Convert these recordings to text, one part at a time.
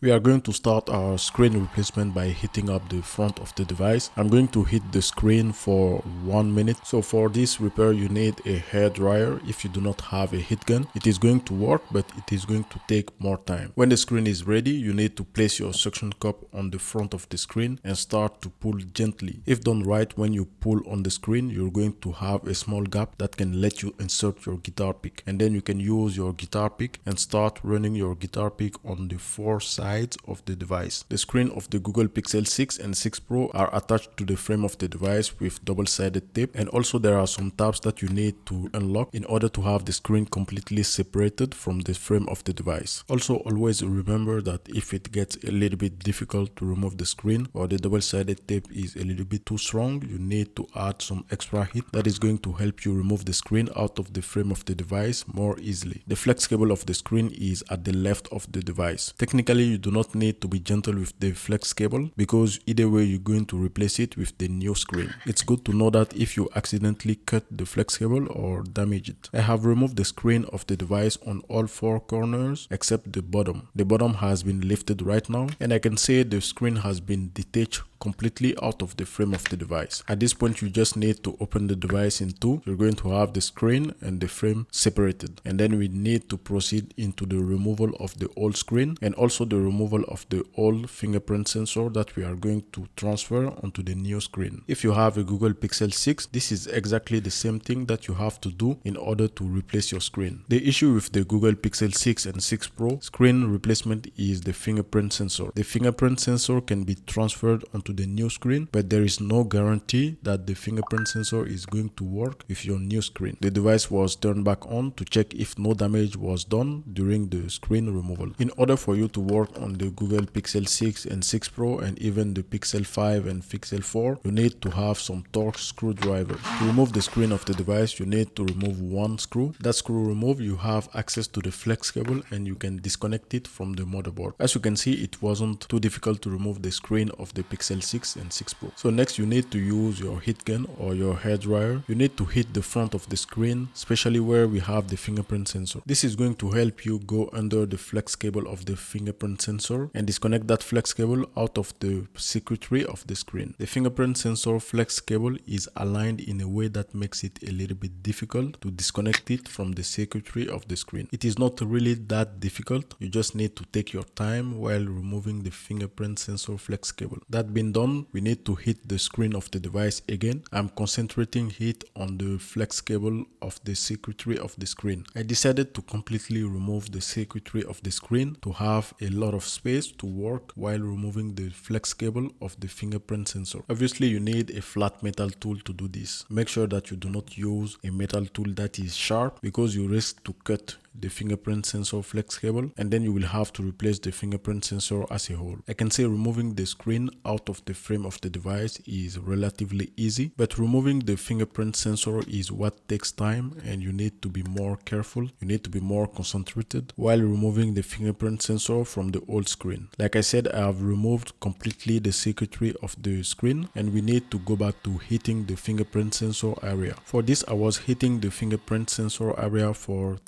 We are going to start our screen replacement by heating up the front of the device. I'm going to heat the screen for 1 minute. So for this repair you need a hair dryer. If you do not have a heat gun, it is going to work, but it is going to take more time. When the screen is ready, you need to place your suction cup on the front of the screen and start to pull gently. If done right, when you pull on the screen, you're going to have a small gap that can let you insert your guitar pick, and then you can use your guitar pick and start running your guitar pick on the 4 sides of the device. The screen of the Google Pixel 6 and 6 Pro are attached to the frame of the device with double-sided tape, and also there are some tabs that you need to unlock in order to have the screen completely separated from the frame of the device. Also, always remember that if it gets a little bit difficult to remove the screen or the double-sided tape is a little bit too strong, you need to add some extra heat that is going to help you remove the screen out of the frame of the device more easily. The flex cable of the screen is at the left of the device. Technically, you do not need to be gentle with the flex cable because either way you're going to replace it with the new screen. It's good to know that if you accidentally cut the flex cable or damage it. I have removed the screen of the device on all 4 corners except the bottom. The bottom has been lifted right now, and I can say the screen has been detached completely out of the frame of the device. At this point, you just need to open the device in two. You're going to have the screen and the frame separated, and then we need to proceed into the removal of the old screen and also the removal of the old fingerprint sensor that we are going to transfer onto the new screen. If you have a Google Pixel 6, this is exactly the same thing that you have to do in order to replace your screen. The issue with the Google Pixel 6 and 6 Pro screen replacement is the fingerprint sensor. The fingerprint sensor can be transferred onto the new screen, but there is no guarantee that the fingerprint sensor is going to work with your new screen. The device was turned back on to check if no damage was done during the screen removal. In order for you to work on the Google Pixel 6 and 6 Pro and even the Pixel 5 and Pixel 4, you need to have some Torx screwdriver. To remove the screen of the device, you need to remove one screw. That screw removed, you have access to the flex cable and you can disconnect it from the motherboard. As you can see, it wasn't too difficult to remove the screen of the Pixel 6 and 6 Pro. So next you need to use your heat gun or your hair dryer. You need to hit the front of the screen, especially where we have the fingerprint sensor. This is going to help you go under the flex cable of the fingerprint sensor and disconnect that flex cable out of the circuitry of the screen. The fingerprint sensor flex cable is aligned in a way that makes it a little bit difficult to disconnect it from the circuitry of the screen. It is not really that difficult. You just need to take your time while removing the fingerprint sensor flex cable. That being done, we need to hit the screen of the device again. I'm concentrating heat on the flex cable of the circuitry of the screen. I decided to completely remove the circuitry of the screen to have a lot of space to work while removing the flex cable of the fingerprint sensor. Obviously, you need a flat metal tool to do this. Make sure that you do not use a metal tool that is sharp because you risk to cut the fingerprint sensor flex cable, and then you will have to replace the fingerprint sensor as a whole. I can say removing the screen out of the frame of the device is relatively easy, but removing the fingerprint sensor is what takes time, and you need to be more careful. You need to be more concentrated while removing the fingerprint sensor from the old screen. Like I said, I have removed completely the circuitry of the screen, and we need to go back to hitting the fingerprint sensor area. For this, I was hitting the fingerprint sensor area for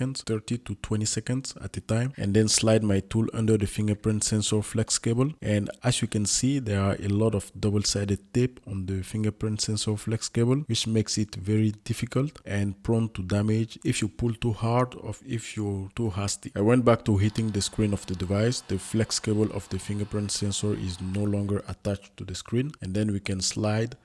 30 to 20 seconds at a time, and then slide my tool under the fingerprint sensor flex cable. And as you can see, there are a lot of double-sided tape on the fingerprint sensor flex cable, which makes it very difficult and prone to damage if you pull too hard or if you're too hasty. I went back to hitting the screen of the device. The flex cable of the fingerprint sensor is no longer attached to the screen, and then we can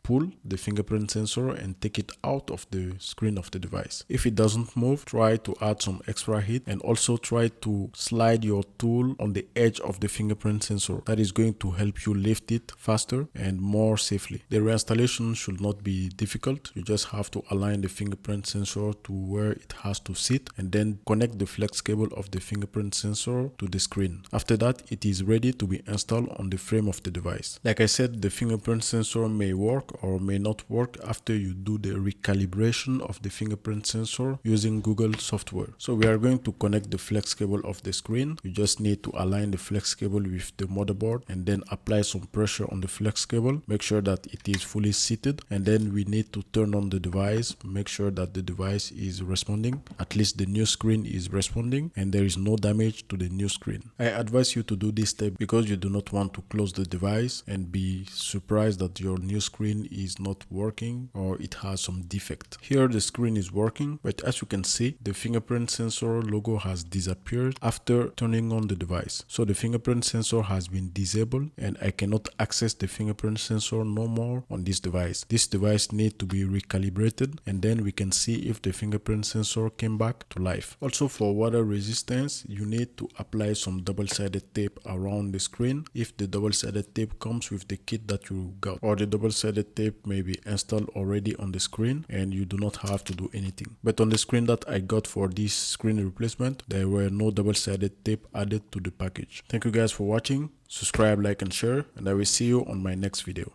pull the fingerprint sensor and take it out of the screen of the device. If it doesn't move, try to add some extra heat and also try to slide your tool on the edge of the fingerprint sensor. That is going to help you lift it faster and more safely. The reinstallation should not be difficult. You just have to align the fingerprint sensor to where it has to sit and then connect the flex cable of the fingerprint sensor to the screen. After that, it is ready to be installed on the frame of the device. Like I said, the fingerprint sensor may work or may not work after you do the recalibration of the fingerprint sensor using Google software. So we are going to connect the flex cable of the screen. You just need to align the flex cable with the motherboard and then apply some pressure on the flex cable. Make sure that it is fully seated, and then we need to turn on the device. Make sure that the device is responding, at least the new screen is responding and there is no damage to the new screen. I advise you to do this step because you do not want to close the device and be surprised that your new screen is not working or it has some defect. Here the screen is working, but as you can see, the fingerprint sensor logo has disappeared after turning on the device. So the fingerprint sensor has been disabled and I cannot access the fingerprint sensor no more on this device. This device needs to be recalibrated and then we can see if the fingerprint sensor came back to life. Also, for water resistance, you need to apply some double-sided tape around the screen if the double-sided tape comes with the kit that you got, or the double-sided tape may be installed already on the screen and you do not have to do anything. But on the screen that I got for this screen replacement, there were no double-sided tape added to the package. Thank you guys for watching. Subscribe, like and share, and I will see you on my next video.